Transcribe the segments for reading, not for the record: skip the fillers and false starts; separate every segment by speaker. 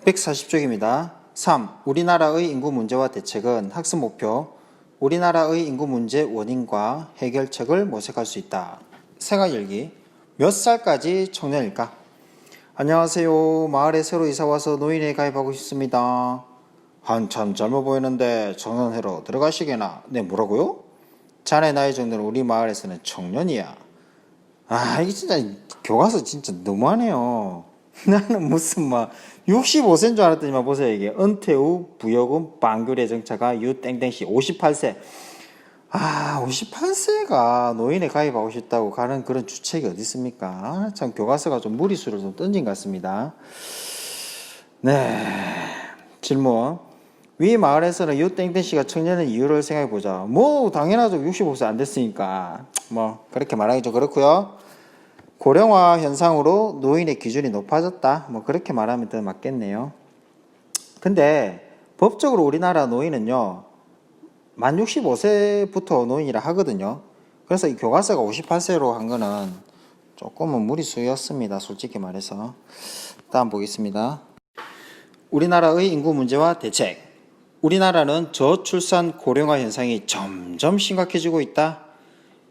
Speaker 1: 140쪽입니다. 3. 우리나라의 인구 문제와 대책은 학습 목표. 우리나라의 인구 문제 원인과 해결책을 모색할 수 있다. 생활일기. 몇 살까지 청년일까? 안녕하세요. 마을에 새로 이사와서 노인에 가입하고 싶습니다. 한참 젊어 보이는데 청년회로 들어가시게나. 네, 뭐라고요? 자네 나이 정도는 우리 마을에서는 청년이야. 이게 진짜 교과서 진짜 너무하네요. 나는 무슨 65세인 줄 알았더니만 보세요. 이게 은퇴 후 부여금 반귤의 정차가 유 땡땡씨 58세. 58세가 노인에 가입하고 싶다고 가는 그런 주책이 어디 있습니까? 참 교과서가 좀 무리수를 좀 던진 것 같습니다. 네. 질문. 위 마을에서는 유 땡땡씨가 청년의 이유를 생각해보자. 당연하죠. 65세 안 됐으니까. 그렇게 말하기 좀 그렇고요. 고령화 현상으로 노인의 기준이 높아졌다. 그렇게 말하면 더 맞겠네요. 근데 법적으로 우리나라 노인은요, 만 65세부터 노인이라 하거든요. 그래서 이 교과서가 58세로 한 거는 조금은 무리수였습니다. 솔직히 말해서. 다음 보겠습니다. 우리나라의 인구 문제와 대책. 우리나라는 저출산 고령화 현상이 점점 심각해지고 있다.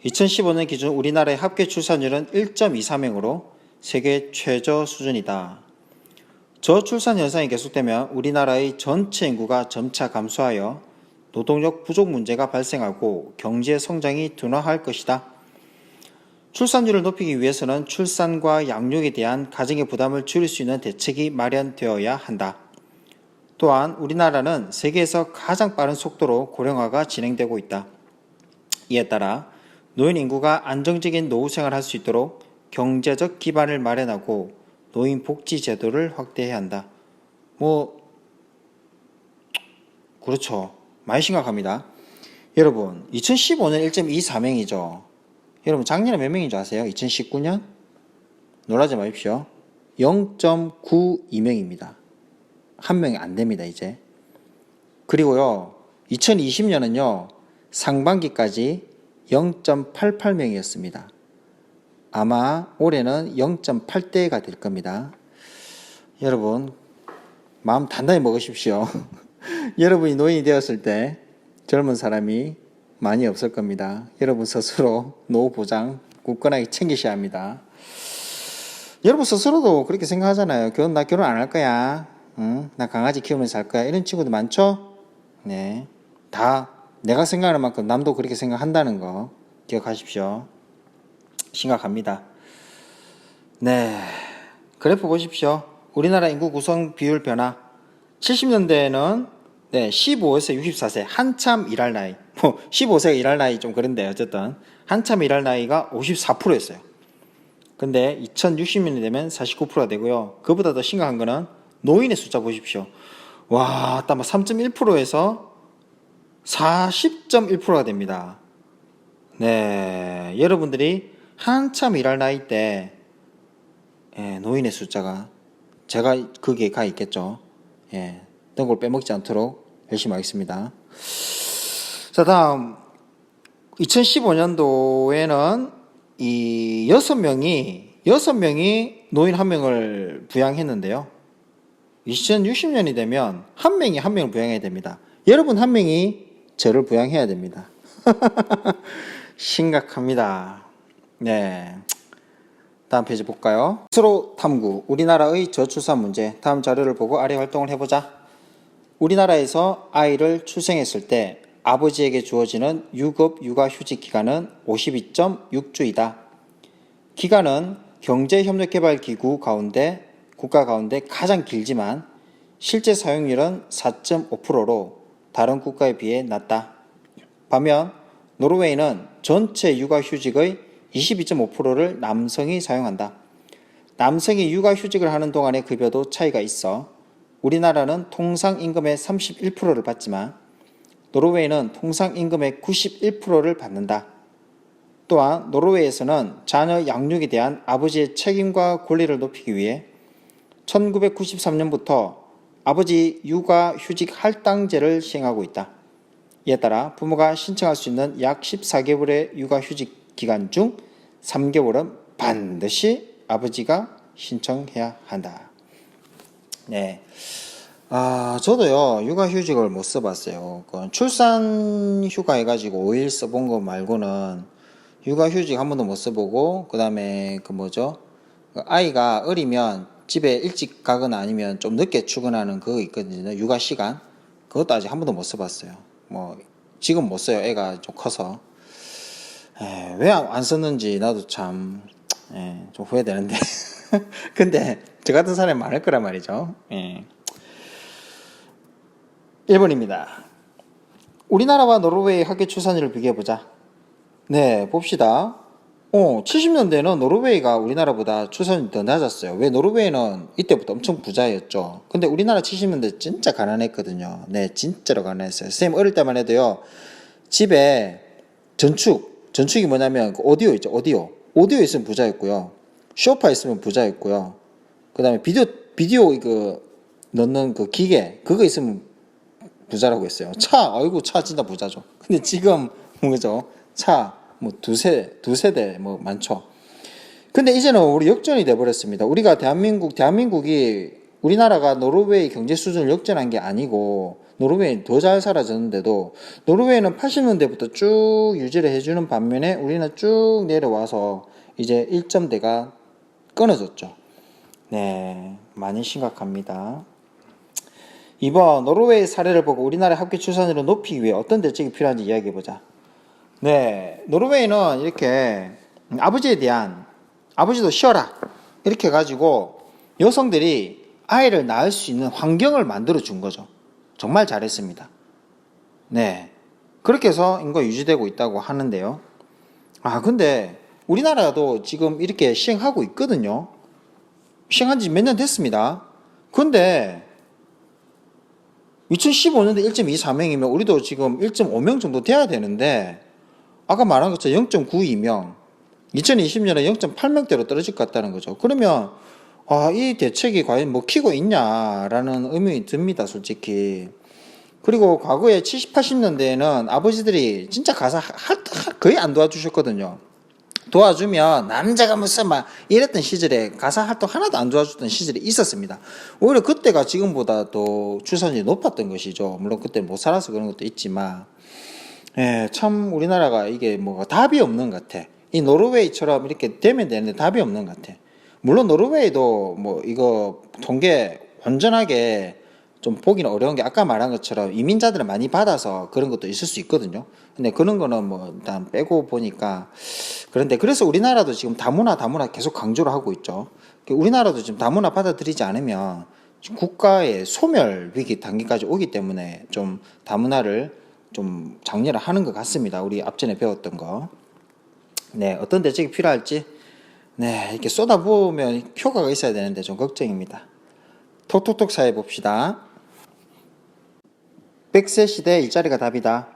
Speaker 1: 2015년 기준 우리나라의 합계 출산율은 1.23명으로 세계 최저 수준이다. 저출산 현상이 계속되면 우리나라의 전체 인구가 점차 감소하여 노동력 부족 문제가 발생하고 경제 성장이 둔화할 것이다. 출산율을 높이기 위해서는 출산과 양육에 대한 가정의 부담을 줄일 수 있는 대책이 마련되어야 한다. 또한 우리나라는 세계에서 가장 빠른 속도로 고령화가 진행되고 있다. 이에 따라 노인 인구가 안정적인 노후 생활을 할 수 있도록 경제적 기반을 마련하고 노인 복지 제도를 확대해야 한다. 그렇죠. 많이 심각합니다. 여러분, 2015년 1.24명이죠. 여러분, 작년에 몇 명인 줄 아세요? 2019년? 놀라지 마십시오. 0.92명입니다. 한 명이 안 됩니다, 이제. 그리고요, 2020년은요, 상반기까지 0.88명이었습니다. 아마 올해는 0.8대가 될 겁니다. 여러분, 마음 단단히 먹으십시오. 여러분이 노인이 되었을 때 젊은 사람이 많이 없을 겁니다. 여러분 스스로 노후 보장 굳건하게 챙기셔야 합니다. 여러분 스스로도 그렇게 생각하잖아요. 나 결혼 안 할 거야. 나 강아지 키우면서 살 거야. 이런 친구도 많죠? 네. 다 내가 생각하는 만큼 남도 그렇게 생각한다는 거 기억하십시오. 심각합니다. 네. 그래프 보십시오. 우리나라 인구 구성 비율 변화. 70년대에는 15에서 64세 한참 일할 나이. 15세가 일할 나이 좀 그런데 어쨌든 한참 일할 나이가 54%였어요. 근데 2060년이 되면 49%가 되고요. 그보다 더 심각한 거는 노인의 숫자 보십시오. 와, 딱 3.1%에서 40.1%가 됩니다. 네, 여러분들이 한참 일할 나이 때 노인의 숫자가 제가 거기에 가 있겠죠. 뜬골 빼먹지 않도록 열심히 하겠습니다. 자, 다음 2015년도에는 이 6명이 노인 1명을 부양했는데요. 2060년이 되면 한 명을 부양해야 됩니다. 여러분 한 명이 저를 부양해야 됩니다. 심각합니다. 네. 다음 페이지 볼까요? 스스로 탐구, 우리나라의 저출산 문제. 다음 자료를 보고 아래 활동을 해보자. 우리나라에서 아이를 출생했을 때 아버지에게 주어지는 유급 육아휴직 기간은 52.6주이다. 기간은 경제협력개발기구 국가 가운데 가장 길지만 실제 사용률은 4.5%로 다른 국가에 비해 낮다. 반면 노르웨이는 전체 육아휴직의 22.5%를 남성이 사용한다. 남성이 육아휴직을 하는 동안의 급여도 차이가 있어 우리나라는 통상임금의 31%를 받지만 노르웨이는 통상임금의 91%를 받는다. 또한 노르웨이에서는 자녀 양육에 대한 아버지의 책임과 권리를 높이기 위해 1993년부터 아버지 육아휴직 할당제를 시행하고 있다. 이에 따라 부모가 신청할 수 있는 약 14개월의 육아휴직 기간 중 3개월은 반드시 아버지가 신청해야 한다. 네. 저도요, 육아휴직을 못 써봤어요. 그 출산 휴가 해가지고 5일 써본 거 말고는 육아휴직 한 번도 못 써보고, 그 다음에 그 뭐죠? 그 아이가 어리면 집에 일찍 가거나 아니면 좀 늦게 출근하는 그거 있거든요. 육아 시간. 그것도 아직 한 번도 못 써봤어요. 뭐, 지금 못 써요. 애가 좀 커서. 왜 안 썼는지 나도 참, 좀 후회되는데. 근데, 저 같은 사람이 많을 거란 말이죠. 1번입니다. 우리나라와 노르웨이 학교 출산율을 비교해보자. 네, 봅시다. 70년대는 노르웨이가 우리나라보다 출산율이 더 낮았어요. 왜? 노르웨이는 이때부터 엄청 부자였죠. 근데 우리나라 70년대 진짜 가난했거든요. 네, 진짜로 가난했어요. 선생님 어릴 때만 해도요, 집에 전축이 뭐냐면 그 오디오 있죠, 오디오 있으면 부자였고요. 소파 있으면 부자였고요. 그 다음에 비디오 이거 넣는 그 기계, 그거 있으면 부자라고 했어요. 아이고, 차 진짜 부자죠. 근데 지금, 뭐죠? 뭐 두세대, 뭐, 많죠. 근데 이제는 우리 역전이 돼버렸습니다. 우리가 대한민국이 우리나라가 노르웨이 경제 수준을 역전한 게 아니고, 노르웨이는 더 잘 살아졌는데도, 노르웨이는 80년대부터 쭉 유지를 해주는 반면에 우리는 쭉 내려와서 이제 1점대가 끊어졌죠. 네, 많이 심각합니다. 2번, 노르웨이 사례를 보고 우리나라의 학교 출산율을 높이기 위해 어떤 대책이 필요한지 이야기해보자. 네, 노르웨이는 이렇게 아버지도 쉬어라 이렇게 해가지고 여성들이 아이를 낳을 수 있는 환경을 만들어 준 거죠. 정말 잘했습니다. 네, 그렇게 해서 인구가 유지되고 있다고 하는데요. 근데 우리나라도 지금 이렇게 시행하고 있거든요. 시행한 지 몇 년 됐습니다. 근데 2015년도 1.24명이면 우리도 지금 1.5명 정도 돼야 되는데, 아까 말한 것처럼 0.92명, 2020년에 0.8명대로 떨어질 것 같다는 거죠. 그러면 이 대책이 과연 먹히고 있냐라는 의문이 듭니다, 솔직히. 그리고 과거에 70, 80년대에는 아버지들이 진짜 가사 거의 안 도와주셨거든요. 도와주면 남자가 무슨 막 이랬던 시절에 가사 활동 하나도 안 도와줬던 시절이 있었습니다. 오히려 그때가 지금보다 더 출산율이 높았던 것이죠. 물론 그때 못 살아서 그런 것도 있지만, 참 우리나라가 이게 뭐가 답이 없는 것 같아. 이 노르웨이처럼 이렇게 되면 되는데 답이 없는 것 같아. 물론 노르웨이도 뭐 이거 통계 완전하게 좀 보기는 어려운 게 아까 말한 것처럼 이민자들을 많이 받아서 그런 것도 있을 수 있거든요. 근데 그런 거는 뭐 일단 빼고 보니까, 그런데 그래서 우리나라도 지금 다문화 계속 강조를 하고 있죠. 우리나라도 지금 다문화 받아들이지 않으면 국가의 소멸 위기 단계까지 오기 때문에 좀 다문화를 좀 장려를 하는 것 같습니다. 우리 앞전에 배웠던 거. 네, 어떤 대책이 필요할지, 네, 이렇게 쏟아부으면 효과가 있어야 되는데 좀 걱정입니다. 톡톡톡 사회 봅시다. 100세 시대 일자리가 답이다.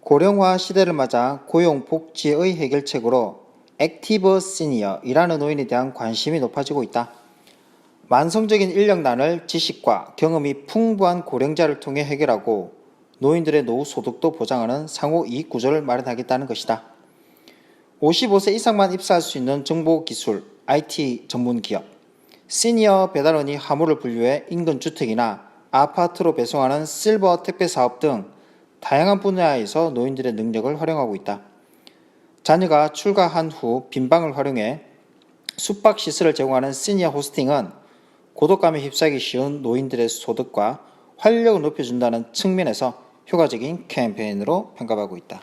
Speaker 1: 고령화 시대를 맞아 고용 복지의 해결책으로 액티브 시니어이라는 노인에 대한 관심이 높아지고 있다. 만성적인 인력난을 지식과 경험이 풍부한 고령자를 통해 해결하고 노인들의 노후 소득도 보장하는 상호 이익 구조를 마련하겠다는 것이다. 55세 이상만 입사할 수 있는 정보기술, IT 전문 기업, 시니어 배달원이 화물을 분류해 인근 주택이나 아파트로 배송하는 실버 택배 사업 등 다양한 분야에서 노인들의 능력을 활용하고 있다. 자녀가 출가한 후 빈방을 활용해 숙박시설을 제공하는 시니어 호스팅은 고독감에 휩싸이기 쉬운 노인들의 소득과 활력을 높여준다는 측면에서 효과적인 캠페인으로 평가받고 있다.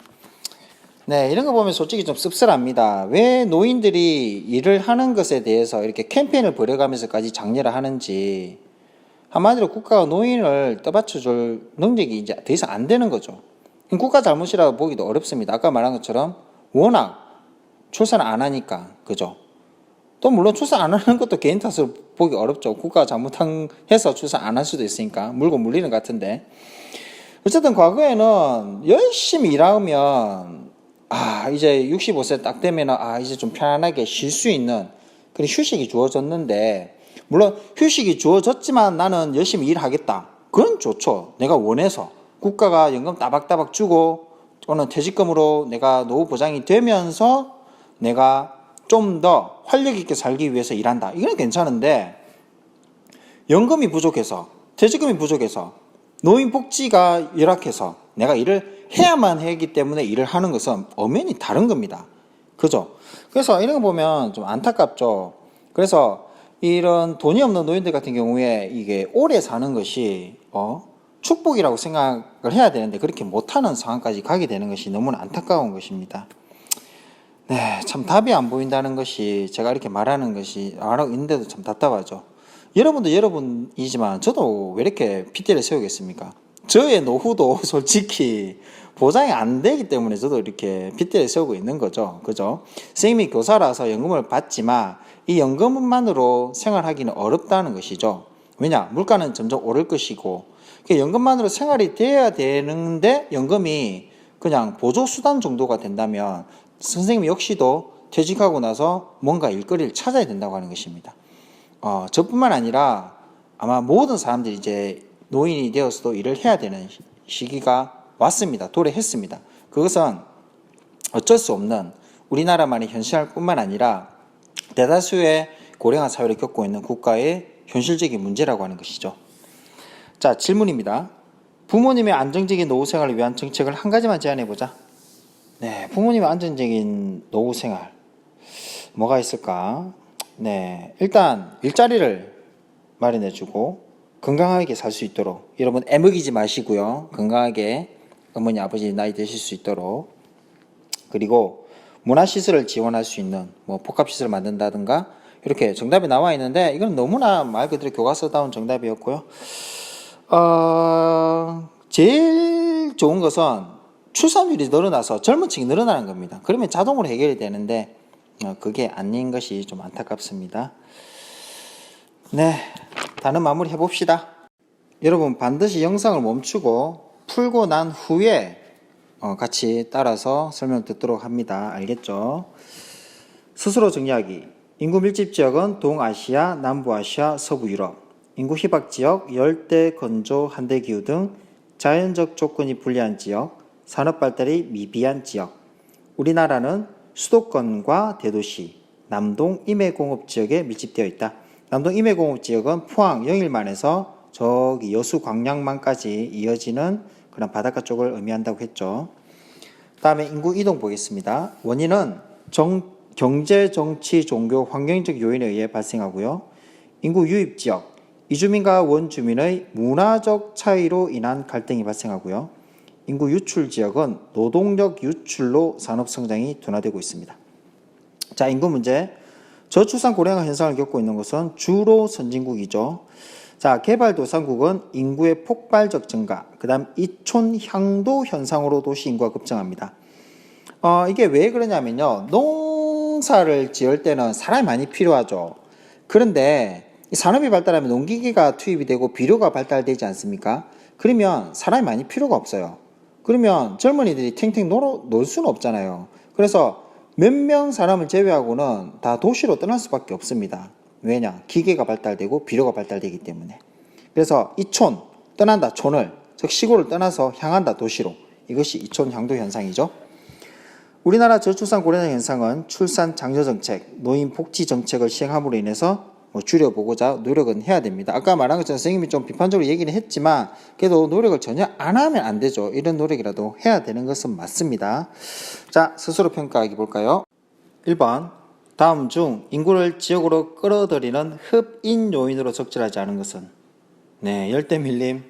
Speaker 1: 네, 이런 거 보면 솔직히 좀 씁쓸합니다. 왜 노인들이 일을 하는 것에 대해서 이렇게 캠페인을 벌여가면서까지 장려를 하는지. 한마디로 국가가 노인을 떠받쳐줄 능력이 이제 더 이상 안 되는 거죠. 국가 잘못이라고 보기도 어렵습니다. 아까 말한 것처럼 워낙 출산을 안 하니까, 그죠? 또 물론 출산 안 하는 것도 개인 탓으로 보기 어렵죠. 국가가 잘못해서 출산 안 할 수도 있으니까 물고 물리는 것 같은데, 어쨌든 과거에는 열심히 일하면 이제 65세 딱 되면 이제 좀 편안하게 쉴 수 있는 그런 휴식이 주어졌는데, 물론 휴식이 주어졌지만 나는 열심히 일하겠다, 그건 좋죠. 내가 원해서 국가가 연금 따박따박 주고 또는 퇴직금으로 내가 노후 보장이 되면서 내가 좀 더 활력 있게 살기 위해서 일한다, 이건 괜찮은데, 연금이 부족해서 퇴직금이 부족해서 노인 복지가 열악해서 내가 일을 해야만 하기 때문에 일을 하는 것은 엄연히 다른 겁니다. 그죠? 그래서 이런 거 보면 좀 안타깝죠. 그래서 이런 돈이 없는 노인들 같은 경우에 이게 오래 사는 것이 축복이라고 생각을 해야 되는데 그렇게 못하는 상황까지 가게 되는 것이 너무나 안타까운 것입니다. 네, 참 답이 안 보인다는 것이 제가 이렇게 말하는 것이 말하고 있는데도 참 답답하죠. 여러분도 여러분이지만 저도 왜 이렇게 핏대를 세우겠습니까? 저의 노후도 솔직히 보장이 안 되기 때문에 저도 이렇게 핏대를 세우고 있는 거죠. 그죠? 선생님이 교사라서 연금을 받지만 이 연금만으로 생활하기는 어렵다는 것이죠. 왜냐? 물가는 점점 오를 것이고 연금만으로 생활이 돼야 되는데 연금이 그냥 보조수단 정도가 된다면 선생님 역시도 퇴직하고 나서 뭔가 일거리를 찾아야 된다고 하는 것입니다. 저뿐만 아니라 아마 모든 사람들이 이제 노인이 되어서도 일을 해야 되는 시기가 왔습니다. 도래했습니다. 그것은 어쩔 수 없는 우리나라만의 현실뿐만 아니라 대다수의 고령화 사회를 겪고 있는 국가의 현실적인 문제라고 하는 것이죠. 자, 질문입니다. 부모님의 안정적인 노후 생활을 위한 정책을 한 가지만 제안해보자. 네, 부모님의 안정적인 노후 생활 뭐가 있을까? 네, 일단 일자리를 마련해주고 건강하게 살 수 있도록 여러분 애먹이지 마시고요. 건강하게 어머니 아버지 나이 드실 수 있도록 그리고 문화시설을 지원할 수 있는 뭐 복합시설을 만든다든가 이렇게 정답이 나와 있는데 이건 너무나 말 그대로 교과서다운 정답이었고요. 제일 좋은 것은 출산율이 늘어나서 젊은 층이 늘어나는 겁니다. 그러면 자동으로 해결이 되는데 그게 아닌 것이 좀 안타깝습니다. 네, 다른 마무리 해봅시다. 여러분 반드시 영상을 멈추고 풀고 난 후에 같이 따라서 설명 듣도록 합니다. 알겠죠? 스스로 정리하기. 인구 밀집 지역은 동아시아, 남부아시아, 서부유럽. 인구 희박 지역, 열대, 건조, 한대기후 등 자연적 조건이 불리한 지역, 산업 발달이 미비한 지역. 우리나라는 수도권과 대도시, 남동 임해공업 지역에 밀집되어 있다. 남동 임해공업 지역은 포항, 영일만에서 저기 여수, 광양만까지 이어지는 그런 바닷가 쪽을 의미한다고 했죠. 다음에 인구 이동 보겠습니다. 원인은 경제, 정치, 종교, 환경적 요인에 의해 발생하고요. 인구 유입 지역, 이주민과 원주민의 문화적 차이로 인한 갈등이 발생하고요. 인구 유출 지역은 노동력 유출로 산업 성장이 둔화되고 있습니다. 자, 인구 문제. 저출산 고령화 현상을 겪고 있는 것은 주로 선진국이죠. 자, 개발도상국은 인구의 폭발적 증가, 그 다음 이촌 향도 현상으로 도시 인구가 급증합니다. 이게 왜 그러냐면요. 농사를 지을 때는 사람이 많이 필요하죠. 그런데 산업이 발달하면 농기계가 투입이 되고 비료가 발달되지 않습니까? 그러면 사람이 많이 필요가 없어요. 그러면 젊은이들이 탱탱 놀 수는 없잖아요. 그래서 몇 명 사람을 제외하고는 다 도시로 떠날 수밖에 없습니다. 왜냐? 기계가 발달되고 비료가 발달되기 때문에. 그래서 이촌, 떠난다, 촌을, 즉 시골을 떠나서 향한다, 도시로. 이것이 이촌 향도 현상이죠. 우리나라 저출산 고령화 현상은 출산 장려 정책, 노인 복지 정책을 시행함으로 인해서 줄여보고자 노력은 해야 됩니다. 아까 말한 것처럼 선생님이 좀 비판적으로 얘기는 했지만 그래도 노력을 전혀 안 하면 안 되죠. 이런 노력이라도 해야 되는 것은 맞습니다. 자, 스스로 평가하기 볼까요? 1번, 다음 중 인구를 지역으로 끌어들이는 흡인 요인으로 적절하지 않은 것은? 네, 열대밀림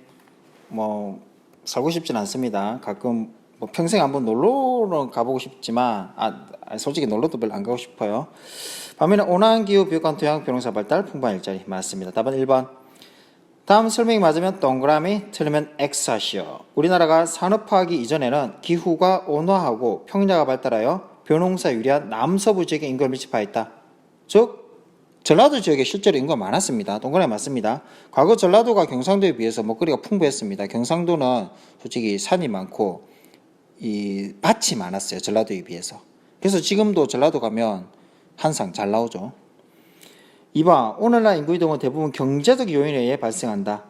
Speaker 1: 살고 싶진 않습니다. 가끔 평생 한번 놀러는 가보고 싶지만 솔직히 놀러도 별로 안 가고 싶어요. 반면에 온화한 기후, 비옥한 토양, 벼농사 발달, 풍부한 일자리 맞습니다. 답은 1번. 다음 설명이 맞으면 동그라미, 틀리면 X 하시오. 우리나라가 산업화하기 이전에는 기후가 온화하고 평야가 발달하여 벼농사 유리한 남서부 지역에 인구가 밀집하여 있다. 즉 전라도 지역에 실제로 인구가 많았습니다. 동그라미 맞습니다. 과거 전라도가 경상도에 비해서 먹거리가 풍부했습니다. 경상도는 솔직히 산이 많고 이 밭이 많았어요. 전라도에 비해서. 그래서 지금도 전라도 가면 항상 잘 나오죠. 2번, 오늘날 인구 이동은 대부분 경제적 요인에 의해 발생한다.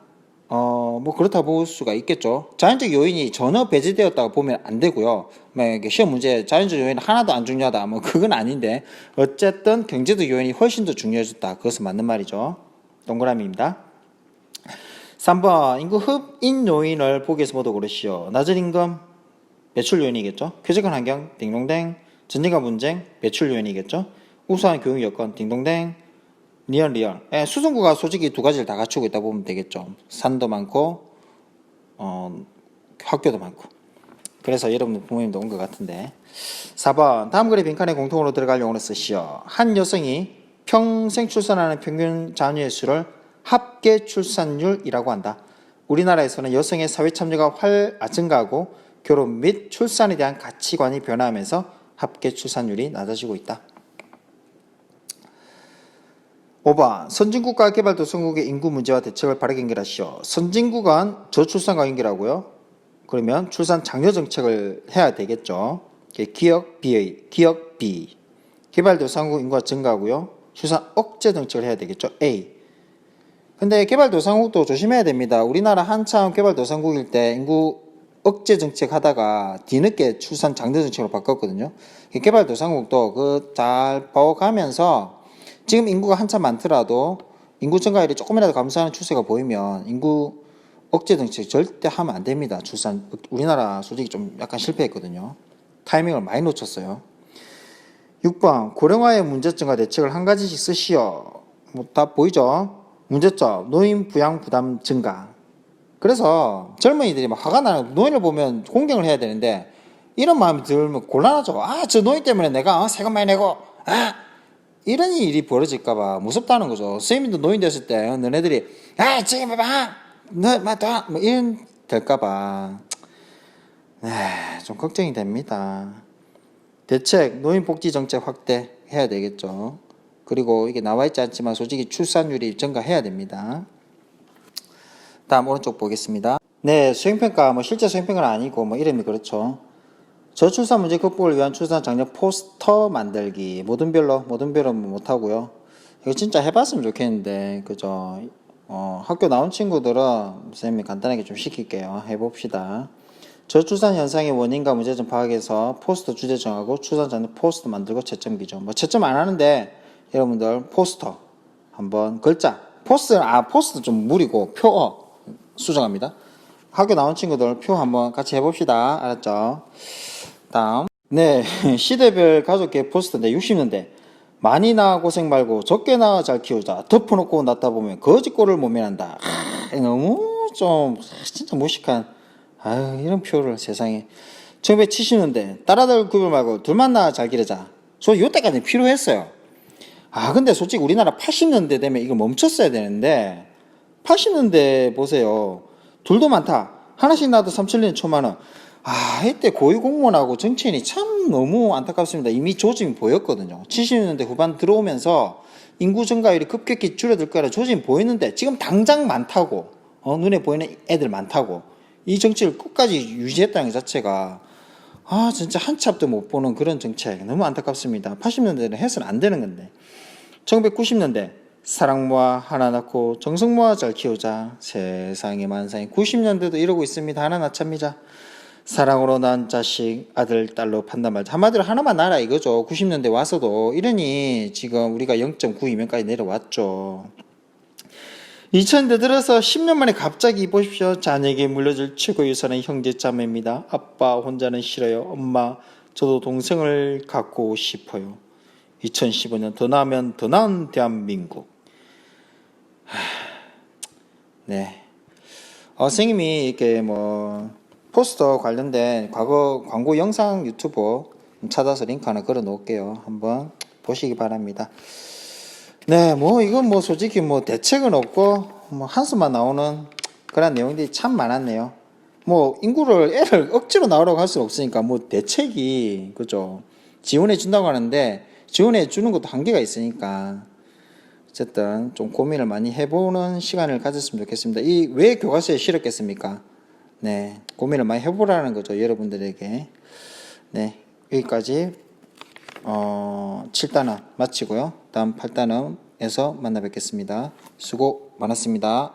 Speaker 1: 그렇다 볼 수가 있겠죠. 자연적 요인이 전혀 배제되었다고 보면 안 되고요. 시험 문제 자연적 요인 하나도 안 중요하다. 그건 아닌데 어쨌든 경제적 요인이 훨씬 더 중요해졌다. 그것은 맞는 말이죠. 동그라미입니다. 3번 인구 흡인 요인을 보기 위해서 모두 고르시오. 낮은 임금 매출 요인이겠죠. 쾌적한 환경 딩동댕. 전쟁과 분쟁 매출 요인이겠죠. 우수한 교육 여건 딩동댕. 리얼. 수성구가 솔직히 두 가지를 다 갖추고 있다 보면 되겠죠. 산도 많고 학교도 많고. 그래서 여러분 부모님도 온 것 같은데. 4번 다음 글의 빈칸에 공통으로 들어갈 용어를 쓰시오. 한 여성이 평생 출산하는 평균 자녀의 수를 합계 출산율이라고 한다. 우리나라에서는 여성의 사회 참여가 증가하고 결혼 및 출산에 대한 가치관이 변화하면서 합계 출산율이 낮아지고 있다. 5번 선진국과 개발도상국의 인구 문제와 대책을 바르게 연결하시오. 선진국은 저출산과 연결하고요. 그러면 출산 장려 정책을 해야 되겠죠. 기역 B. 개발도상국 인구가 증가하고요. 출산 억제 정책을 해야 되겠죠. A. 근데 개발도상국도 조심해야 됩니다. 우리나라 한참 개발도상국일 때 인구 억제 정책 하다가 뒤늦게 출산 장려 정책으로 바꿨거든요. 개발도상국도 잘 봐가면서 지금 인구가 한참 많더라도 인구 증가율이 조금이라도 감소하는 추세가 보이면 인구 억제 정책 절대 하면 안 됩니다. 출산 우리나라 솔직히 좀 약간 실패했거든요. 타이밍을 많이 놓쳤어요. 6번 고령화의 문제점과 대책을 한 가지씩 쓰시오. 다 보이죠? 문제점 노인 부양 부담 증가. 그래서 젊은이들이 막 화가 나는 노인을 보면 공경을 해야 되는데 이런 마음이 들면 곤란하죠. 저 노인 때문에 내가 세금 많이 내고 이런 일이 벌어질까봐 무섭다는 거죠. 선생님도 노인 됐을 때 너네들이 지금 봐봐 너 맞다 뭐 이런 될까봐 좀 걱정이 됩니다. 대책 노인복지 정책 확대해야 되겠죠. 그리고 이게 나와 있지 않지만 솔직히 출산율이 증가해야 됩니다. 다음 오른쪽 보겠습니다. 네, 수행평가 실제 수행평가는 아니고 이름이 그렇죠. 저출산 문제 극복을 위한 출산 장려 포스터 만들기. 모든 별로 못하고요. 이거 진짜 해봤으면 좋겠는데 그죠. 학교 나온 친구들은 선생님이 간단하게 좀 시킬게요. 해봅시다. 저출산 현상의 원인과 문제점 파악해서 포스터 주제 정하고 출산 장려 포스터 만들고 채점 기준. 채점 안 하는데 여러분들 포스터 한번 글자 포스터 좀 무리고 표 수정합니다. 학교 나온 친구들 표 한번 같이 해봅시다. 알았죠? 다음 네 시대별 가족계획 포스터인데 60년대 많이 낳아 고생 말고 적게 낳아 잘 키우자. 덮어놓고 낳다 보면 거짓골을 못 면한다. 너무 좀 진짜 무식한 이런 표를 세상에. 1970년대 딸아들 구별 말고 둘만 낳아 잘 기르자. 저 요때까지 필요했어요. 근데 솔직히 우리나라 80년대 되면 이거 멈췄어야 되는데 80년대 보세요. 둘도 많다. 하나씩 낳아도 3천년 초만원. 이때 고위공무원하고 정치인이 참 너무 안타깝습니다. 이미 조짐이 보였거든요. 70년대 후반 들어오면서 인구 증가율이 급격히 줄어들 거라 조짐이 보이는데 지금 당장 많다고 눈에 보이는 애들 많다고 이 정치를 끝까지 유지했다는 것 자체가 진짜 한치 앞도 못 보는 그런 정책 너무 안타깝습니다. 80년대는 해서는 안 되는 건데. 1990년대 사랑 모아 하나 낳고 정성 모아 잘 키우자. 세상에 만상에 90년대도 이러고 있습니다. 하나 낳자미자. 사랑으로 낳은 자식 아들 딸로 판단 말자. 한마디로 하나만 낳아라 이거죠. 90년대 와서도 이러니 지금 우리가 0.92명까지 내려왔죠. 2000년대 들어서 10년 만에 갑자기 보십시오. 자녀에게 물려줄 최고의 유산은 형제자매입니다. 아빠 혼자는 싫어요. 엄마 저도 동생을 갖고 싶어요. 2015년 더 나으면 더 나은 대한민국. 네. 선생님이 이렇게 포스터 관련된 과거 광고 영상 유튜브 찾아서 링크 하나 걸어 놓을게요. 한번 보시기 바랍니다. 네, 이건 솔직히 대책은 없고 한숨만 나오는 그런 내용들이 참 많았네요. 인구를 애를 억지로 나오라고 할 수는 없으니까 대책이 그죠. 지원해 준다고 하는데 지원해 주는 것도 한계가 있으니까 어쨌든 좀 고민을 많이 해보는 시간을 가졌으면 좋겠습니다. 왜 교과서에 실었겠습니까? 네, 고민을 많이 해보라는 거죠, 여러분들에게. 네, 여기까지 7단원 마치고요. 다음 8단원에서 만나 뵙겠습니다. 수고 많았습니다.